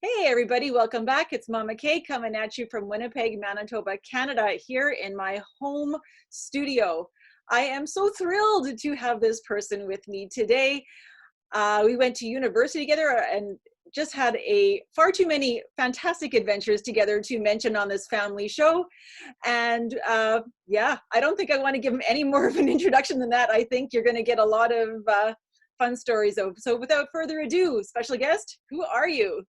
Hey everybody, welcome back. It's Mama Kay coming at you from Winnipeg, Manitoba, Canada, here in my home studio. I am so thrilled to have this person with me today. We went to university together and just had far too many fantastic adventures together to mention on this family show. And yeah, I don't think I want to give him any more of an introduction than that. I think you're going to get a lot of fun stories. So without further ado, special guest, who are you?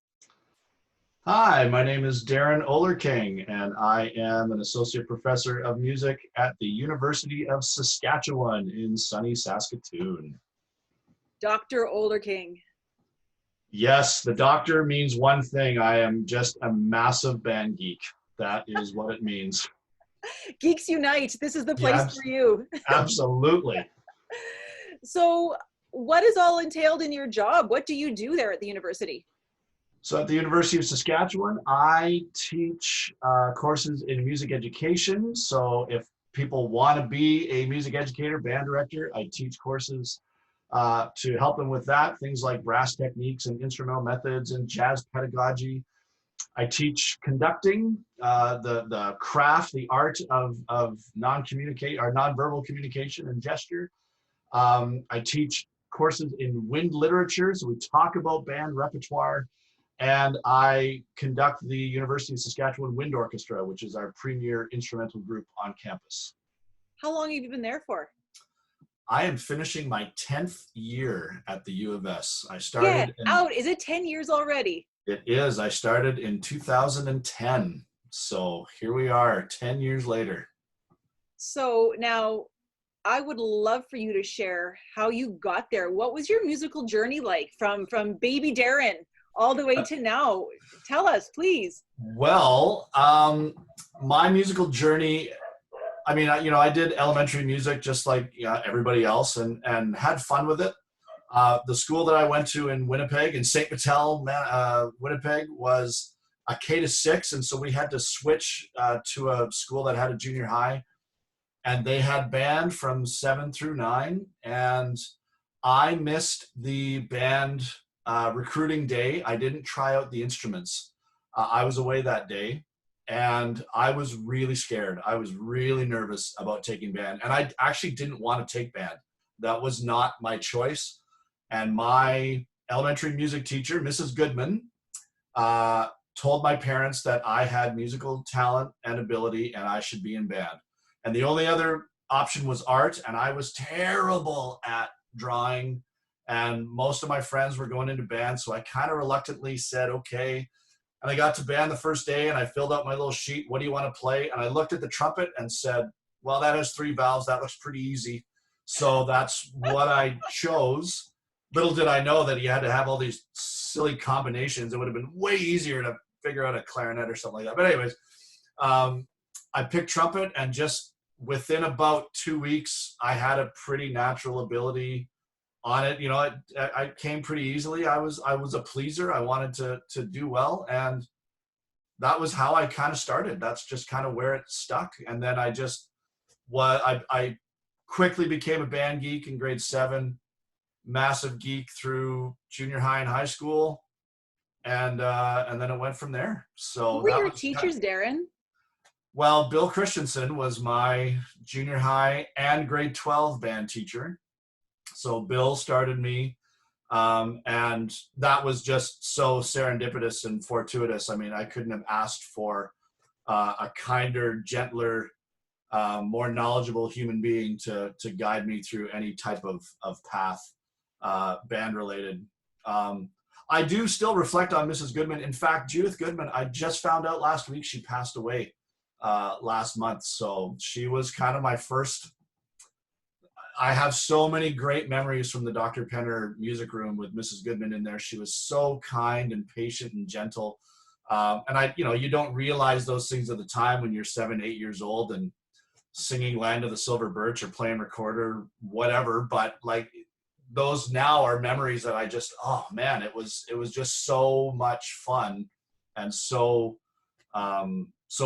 Hi, my name is Darrin Oehlerking, and I am an associate professor of music at the University of Saskatchewan in sunny Saskatoon. Dr. Oehlerking. Yes, the doctor means one thing. I am just a massive band geek. That is what it means. Geeks Unite. This is the place Yeah, for you. absolutely. So what is all entailed in your job? What do you do there at the university? So at the University of Saskatchewan, I teach courses in music education. So if people want to be a music educator, band director, I teach courses to help them with that. Things like brass techniques and instrumental methods and jazz pedagogy. I teach conducting, the craft, the art of nonverbal communication and gesture. I teach courses in wind literature. So we talk about band repertoire. And I conduct the University of Saskatchewan Wind Orchestra, which is our premier instrumental group on campus. How long have you been there for? I am finishing my 10th year at the U of S. I Get started out. Is it 10 years already? It is. I started in 2010. So here we are 10 years later. So now I would love for you to share how you got there. What was your musical journey like from baby Darrin all the way to now? Tell us, please. Well, my musical journey, I mean, I did elementary music just like everybody else and had fun with it. The school that I went to in Winnipeg, in St. Patel, Winnipeg, was a K-6, and so we had to switch to a school that had a junior high, and they had band from 7 through 9, and I missed the band recruiting day. I didn't try out the instruments. I was away that day and I was really scared. I was really nervous about taking band, and I actually didn't want to take band. That was not my choice. And my elementary music teacher, Mrs. Goodman, told my parents that I had musical talent and ability and I should be in band. And the only other option was art, and I was terrible at drawing. And most of my friends were going into band, so I kind of reluctantly said, okay. And I got to band the first day, and I filled out my little sheet. What do you want to play? And I looked at the trumpet and said, well, that has 3 valves. That looks pretty easy. So that's what I chose. Little did I know that you had to have all these silly combinations. It would have been way easier to figure out a clarinet or something like that. But anyways, I picked trumpet, and just within about 2 weeks, I had a pretty natural ability on it. I came pretty easily. I was a pleaser. I wanted to do well, and that was how I kind of started. That's just kind of where it stuck. And then I quickly became a band geek in grade 7, massive geek through junior high and high school, and then it went from there. So who were your teachers, Darrin? Well, Bill Christensen was my junior high and grade 12 band teacher. So Bill started me, and that was just so serendipitous and fortuitous. I mean, I couldn't have asked for a kinder, gentler, more knowledgeable human being to guide me through any type of path, band related. I do still reflect on Mrs. Goodman. In fact, Judith Goodman, I just found out last week she passed away last month. So she was kind of my first. I have so many great memories from the Dr. Penner music room with Mrs. Goodman in there. She was so kind and patient and gentle. And you don't realize those things at the time when you're 7, 8 years old and singing Land of the Silver Birch or playing recorder, whatever. But like those now are memories that I just, oh man, it was just so much fun and so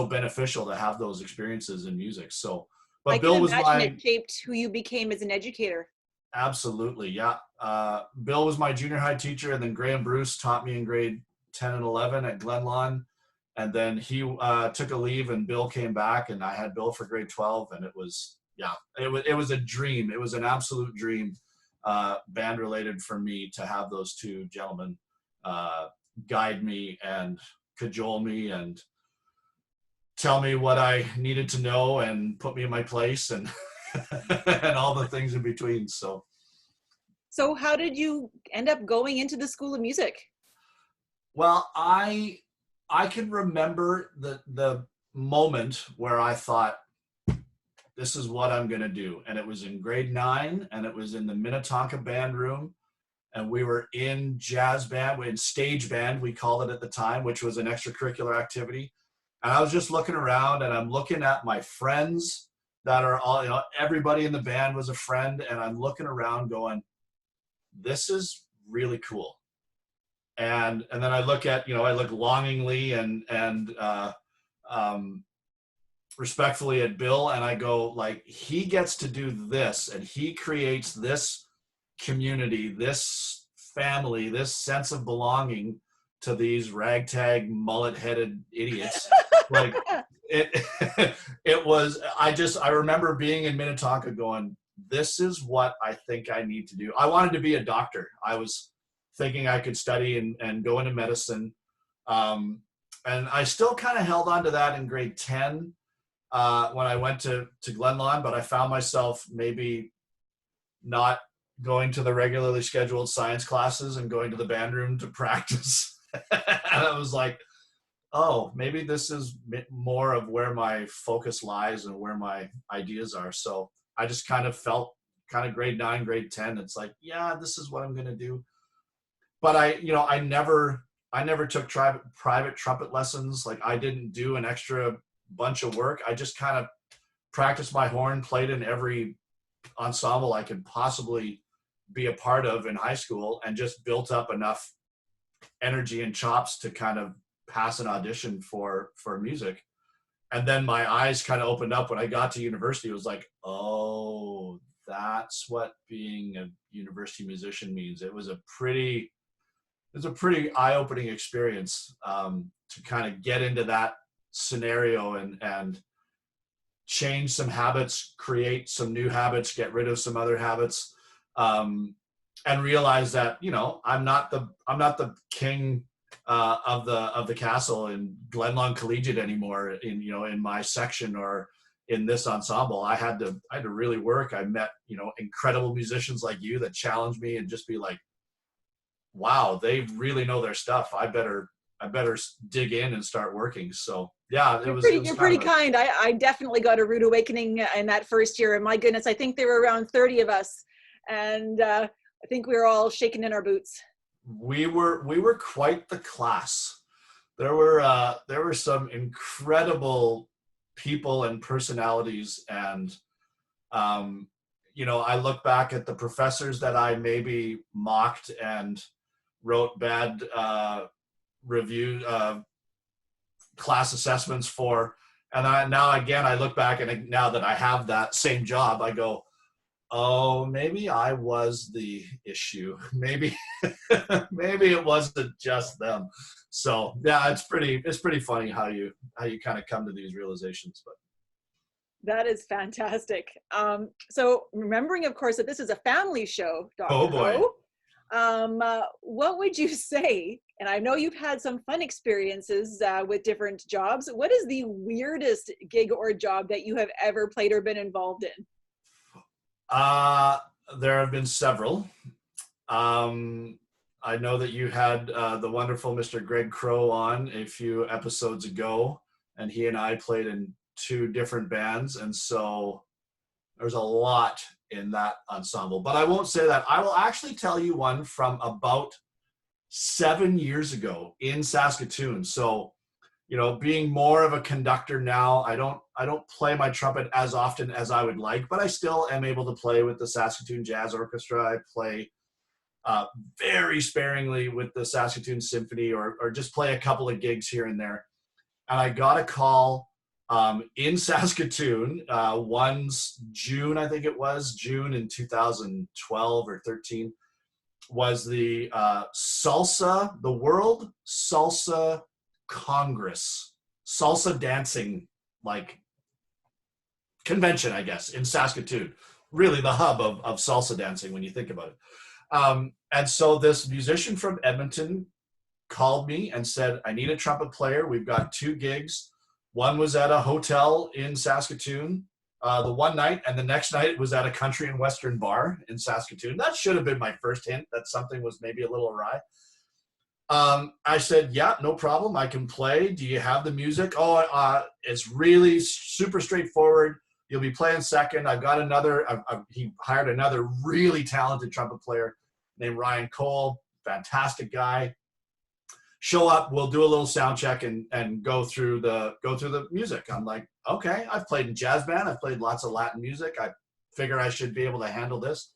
beneficial to have those experiences in music. So, but I Bill was it shaped who you became as an educator. Absolutely, yeah. Bill was my junior high teacher, and then Graham Bruce taught me in grade 10 and 11 at Glenlawn. And then he took a leave and Bill came back, and I had Bill for grade 12. And it was, yeah, it was a dream. It was an absolute dream, band related, for me to have those two gentlemen guide me and cajole me and tell me what I needed to know and put me in my place and and all the things in between. So how did you end up going into the School of Music? Well, I can remember the moment where I thought, this is what I'm going to do. And it was in grade 9, and it was in the Minnetonka band room. And we were in jazz band, in stage band, we called it at the time, which was an extracurricular activity. And I was just looking around, and I'm looking at my friends that are all, you know, everybody in the band was a friend. And I'm looking around going, this is really cool. And then I look at, you know, I look longingly and respectfully at Bill, and I go, like, he gets to do this, and he creates this community, this family, this sense of belonging to these ragtag mullet-headed idiots. Like it was, I remember being in Minnetonka going, this is what I think I need to do. I wanted to be a doctor. I was thinking I could study and go into medicine. And I still kind of held on to that in grade 10 when I went to Glenlawn, but I found myself maybe not going to the regularly scheduled science classes and going to the band room to practice. And I was like, oh, maybe this is more of where my focus lies and where my ideas are. So I just kind of felt grade 9, grade 10. It's like, yeah, this is what I'm going to do. But I never took private trumpet lessons. Like, I didn't do an extra bunch of work. I just kind of practiced my horn, played in every ensemble I could possibly be a part of in high school, and just built up enough energy and chops to kind of pass an audition for music. And then my eyes kind of opened up when I got to university. It was like, oh, that's what being a university musician means. It was a pretty eye-opening experience to kind of get into that scenario and change some habits, create some new habits, get rid of some other habits, and realize that, you know, I'm not the king of the castle in Glenlawn Collegiate anymore in my section or in this ensemble. I had to really work. I met, you know, incredible musicians like you that challenged me and just be like, wow, they really know their stuff. I better dig in and start working. So yeah, You're pretty kind. I definitely got a rude awakening in that first year. And my goodness, I think there were around 30 of us. And I think we were all shaking in our boots. We were quite the class. There were some incredible people and personalities. And, you know, I look back at the professors that I maybe mocked and wrote bad review class assessments for, and I look back, and now that I have that same job, I go, oh, maybe I was the issue. Maybe it wasn't just them. So yeah, it's pretty funny how you kind of come to these realizations. But that is fantastic. So remembering, of course, that this is a family show, Dr. Oh boy. What would you say, and I know you've had some fun experiences with different jobs, what is the weirdest gig or job that you have ever played or been involved in? There have been several. I know that you had the wonderful Mr. Greg Crow on a few episodes ago, and he and I played in 2 different bands, and so there's a lot in that ensemble. But I won't say that. I will actually tell you one from about 7 years ago in Saskatoon. So, you know, being more of a conductor now, I don't play my trumpet as often as I would like, but I still am able to play with the Saskatoon Jazz Orchestra. I play very sparingly with the Saskatoon Symphony, or just play a couple of gigs here and there. And I got a call in Saskatoon, one's June, I think it was June in 2012 or 13. was the the World Salsa Congress, salsa dancing like convention, I guess, in Saskatoon. Really the hub of salsa dancing when you think about it. And so this musician from Edmonton called me and said, I need a trumpet player. We've got 2 gigs. One was at a hotel in Saskatoon the one night, and the next night it was at a country and western bar in Saskatoon. That should have been my first hint that something was maybe a little awry. I said, yeah, no problem. I can play. Do you have the music? Oh, it's really super straightforward. You'll be playing second. I've got another, he hired another really talented trumpet player named Ryan Cole, fantastic guy. Show up, we'll do a little sound check and go through the music. I'm like, okay, I've played in jazz band. I've played lots of Latin music. I figure I should be able to handle this.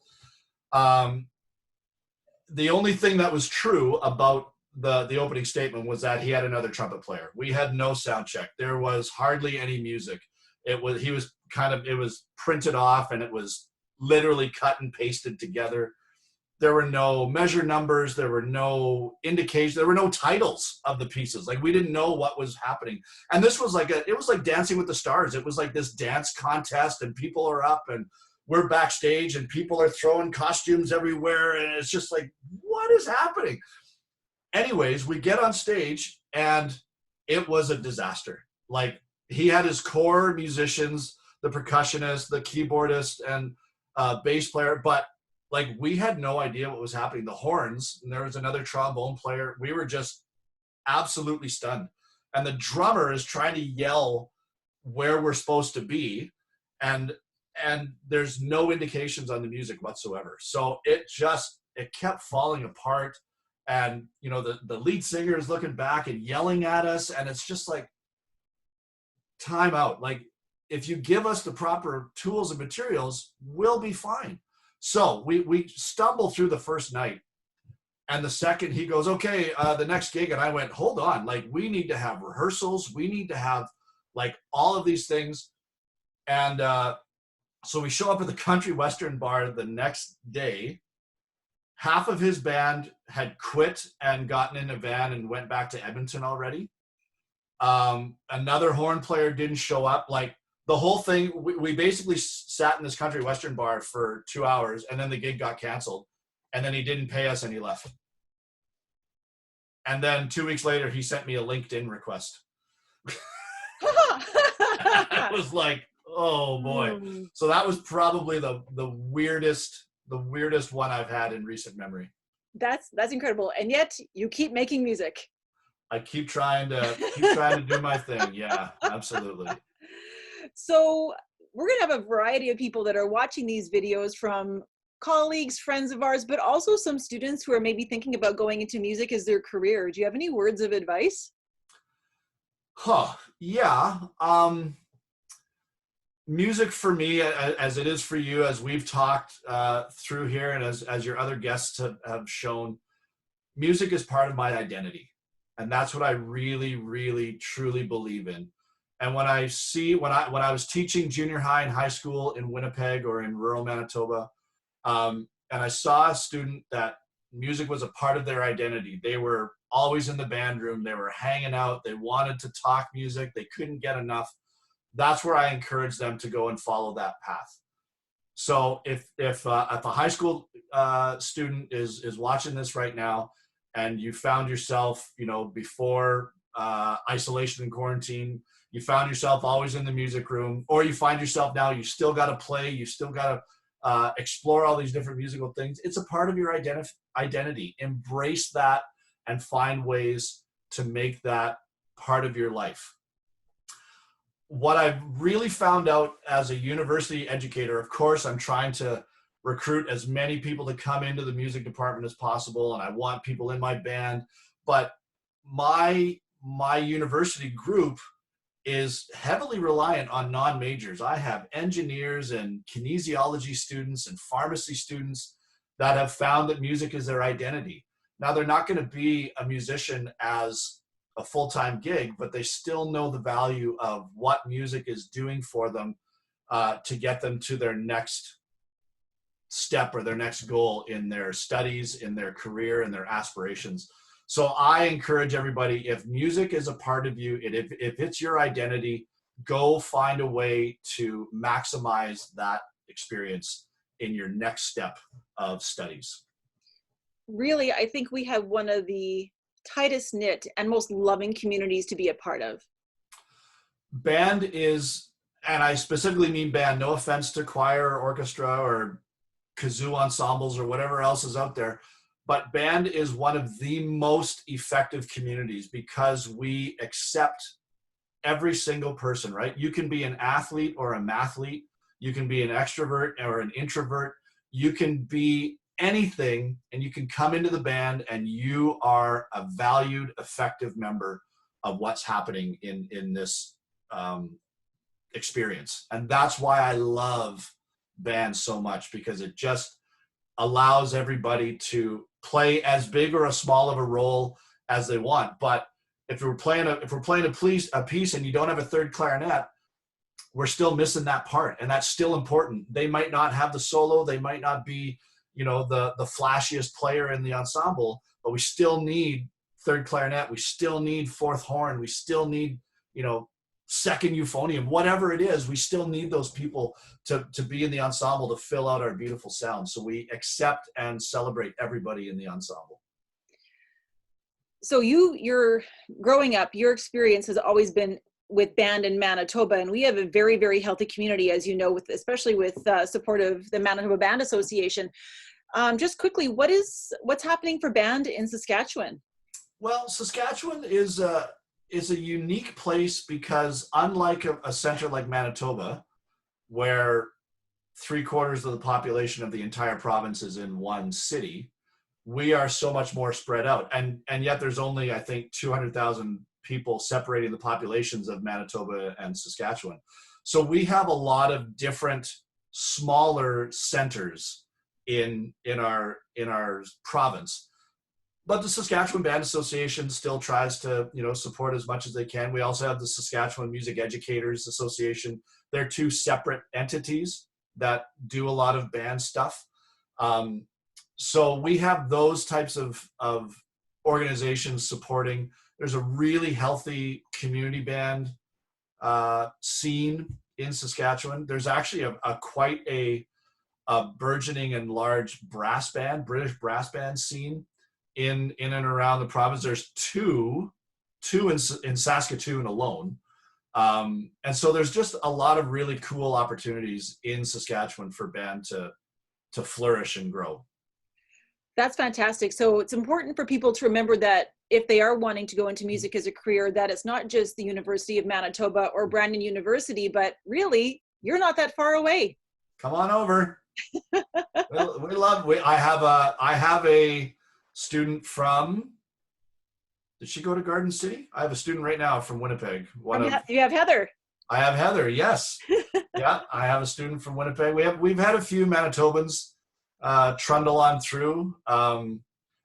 The only thing that was true about the opening statement was that he had another trumpet player. We had no sound check. There was hardly any music. It was printed off, and it was literally cut and pasted together. There were no measure numbers. There were no indications. There were no titles of the pieces. Like, we didn't know what was happening. And this was it was like Dancing with the Stars. It was like this dance contest, and people are up and we're backstage and people are throwing costumes everywhere. And it's just like, what is happening? Anyways, we get on stage and it was a disaster. Like, he had his core musicians, the percussionist, the keyboardist, and bass player, but like, we had no idea what was happening. The horns, and there was another trombone player. We were just absolutely stunned. And the drummer is trying to yell where we're supposed to be, and there's no indications on the music whatsoever. So it kept falling apart. And, you know, the lead singer is looking back and yelling at us, and it's just like, time out. Like, if you give us the proper tools and materials, we'll be fine. So we stumble through the first night, and the second he goes, okay, the next gig. And I went, hold on, like, we need to have rehearsals. We need to have like all of these things. And so we show up at the country western bar the next day. Half of his band had quit and gotten in a van and went back to Edmonton already. Another horn player didn't show up. Like, the whole thing, we basically sat in this country western bar for 2 hours, and then the gig got canceled, and then he didn't pay us and he left. And then 2 weeks later, he sent me a LinkedIn request. I was like, oh boy. So that was probably the weirdest one I've had in recent memory. That's incredible. And yet you keep making music. I keep trying to do my thing. Yeah, absolutely. So we're going to have a variety of people that are watching these videos, from colleagues, friends of ours, but also some students who are maybe thinking about going into music as their career. Do you have any words of advice? Yeah. Music for me, as it is for you, as we've talked through here, and as your other guests have shown, music is part of my identity. And that's what I really, really, truly believe in. And when I was teaching junior high and high school in Winnipeg or in rural Manitoba, and I saw a student that music was a part of their identity. They were always in the band room. They were hanging out. They wanted to talk music. They couldn't get enough. That's where I encourage them to go and follow that path. So if a high school student is watching this right now, and you found yourself, you know, before isolation and quarantine, you found yourself always in the music room, or you find yourself now, you still got to play, you still got to explore all these different musical things. It's a part of your identity. Embrace that and find ways to make that part of your life. What I've really found out as a university educator, of course, I'm trying to recruit as many people to come into the music department as possible, and I want people in my band, but my university group is heavily reliant on non-majors. I have engineers and kinesiology students and pharmacy students that have found that music is their identity. Now, they're not going to be a musician as a full-time gig, but they still know the value of what music is doing for them to get them to their next step or their next goal in their studies, in their career, and their aspirations. So I encourage everybody, if music is a part of you, if it's your identity, go find a way to maximize that experience in your next step of studies. Really, I think we have one of the tightest knit and most loving communities to be a part of. Band is, and I specifically mean band, no offense to choir or orchestra or kazoo ensembles or whatever else is out there, but band is one of the most effective communities because we accept every single person, right? You can be an athlete or a mathlete. You can be an extrovert or an introvert. You can be anything, and you can come into the band and you are a valued, effective member of what's happening in this experience. And that's why I love band so much, because it just allows everybody to play as big or as small of a role as they want. But if we're playing a piece and you don't have a third clarinet, we're still missing that part, and that's still important. They might not have the solo, they might not be, you know, the flashiest player in the ensemble, but we still need third clarinet, we still need fourth horn, we still need, you know, second euphonium, whatever it is, we still need those people to be in the ensemble to fill out our beautiful sound. So we accept and celebrate everybody in the ensemble. So you're growing up, your experience has always been with band in Manitoba, and we have a very, very healthy community, as you know, with especially with support of the Manitoba Band Association. Just quickly, what's happening for band in Saskatchewan? Well, Saskatchewan is a unique place because unlike a center like Manitoba, where 3/4 of the population of the entire province is in one city, we are so much more spread out. And yet there's only, I think, 200,000 people separating the populations of Manitoba and Saskatchewan. So we have a lot of different smaller centers in our province. But the Saskatchewan Band Association still tries to, you know, support as much as they can. We also have the Saskatchewan Music Educators Association. They're two separate entities that do a lot of band stuff. So we have those types of organizations supporting. There's a really healthy community band scene in Saskatchewan. There's actually quite a burgeoning and large British brass band scene in and around the province. There's two in Saskatoon alone. And so there's just a lot of really cool opportunities in Saskatchewan for band to flourish and grow. That's fantastic. So it's important for people to remember that if they are wanting to go into music as a career, that it's not just the University of Manitoba or Brandon University, but really, you're not that far away. Come on over. I have a student from, did she go to Garden City? I have a student right now from Winnipeg. You have Heather. I have Heather, yes. Yeah, I have a student from Winnipeg. We've had a few Manitobans trundle on through.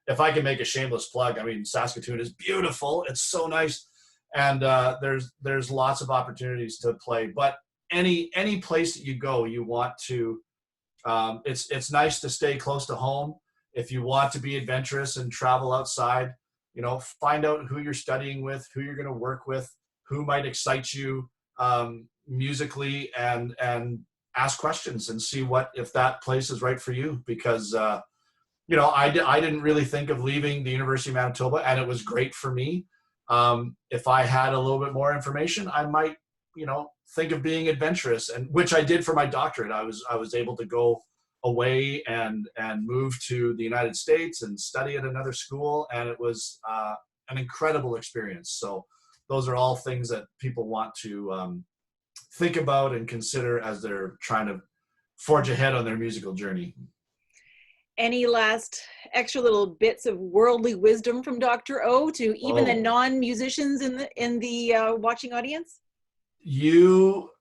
If I can make a shameless plug, I mean, Saskatoon is beautiful. It's so nice. And there's lots of opportunities to play. But any place that you go, you want to, it's nice to stay close to home. If you want to be adventurous and travel outside, you know, find out who you're studying with, who you're going to work with, who might excite you musically, and ask questions and see if that place is right for you. Because, you know, I didn't really think of leaving the University of Manitoba, and it was great for me. If I had a little bit more information, I might, you know, think of being adventurous, and which I did for my doctorate. I was able to go away and move to the United States and study at another school, and it was an incredible experience. So those are all things that people want to think about and consider as they're trying to forge ahead on their musical journey. Any last extra little bits of worldly wisdom from Dr. O to even the non-musicians in the watching audience? You,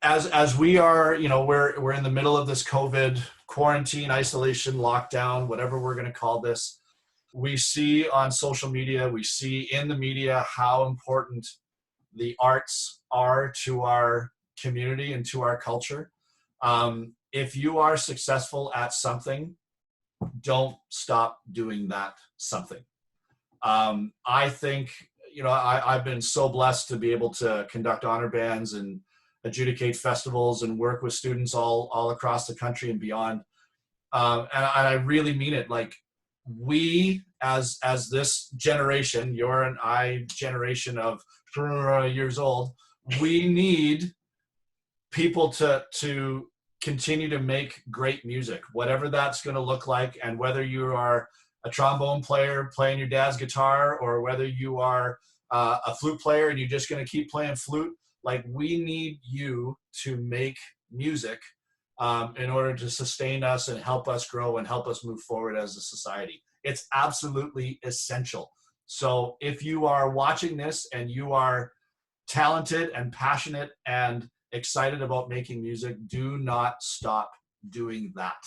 as we are, you know, we're in the middle of this COVID quarantine, isolation, lockdown, whatever we're going to call this. We see on social media, we see in the media how important the arts are to our community and to our culture. if you are successful at something, don't stop doing that something. I think, I've been so blessed to be able to conduct honor bands and adjudicate festivals and work with students all across the country and beyond. And I really mean it. Like, we as this generation, your and I generation of years old, we need people to continue to make great music, whatever that's going to look like. And whether you are a trombone player playing your dad's guitar, or whether you are a flute player and you're just going to keep playing flute, like, we need you to make music in order to sustain us and help us grow and help us move forward as a society. It's absolutely essential. So if you are watching this and you are talented and passionate and excited about making music, do not stop doing that.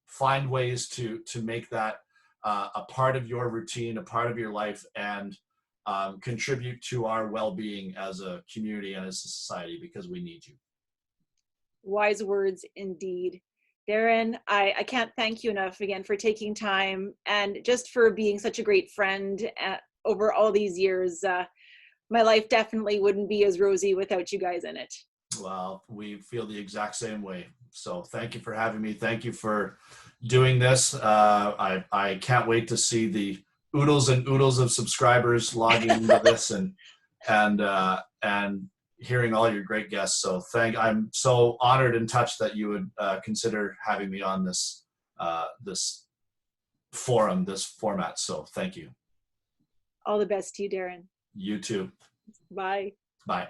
Find ways to make that a part of your routine, a part of your life, and contribute to our well-being as a community and as a society, because we need you. Wise words indeed. Darrin, I can't thank you enough again for taking time and just for being such a great friend over all these years. My life definitely wouldn't be as rosy without you guys in it. Well, we feel the exact same way. So thank you for having me. Thank you for doing this. I can't wait to see the oodles and oodles of subscribers logging into this and hearing all your great guests. So I'm so honored and touched that you would consider having me on this forum, this format. So thank you. All the best to you, Darrin. You too. Bye. Bye.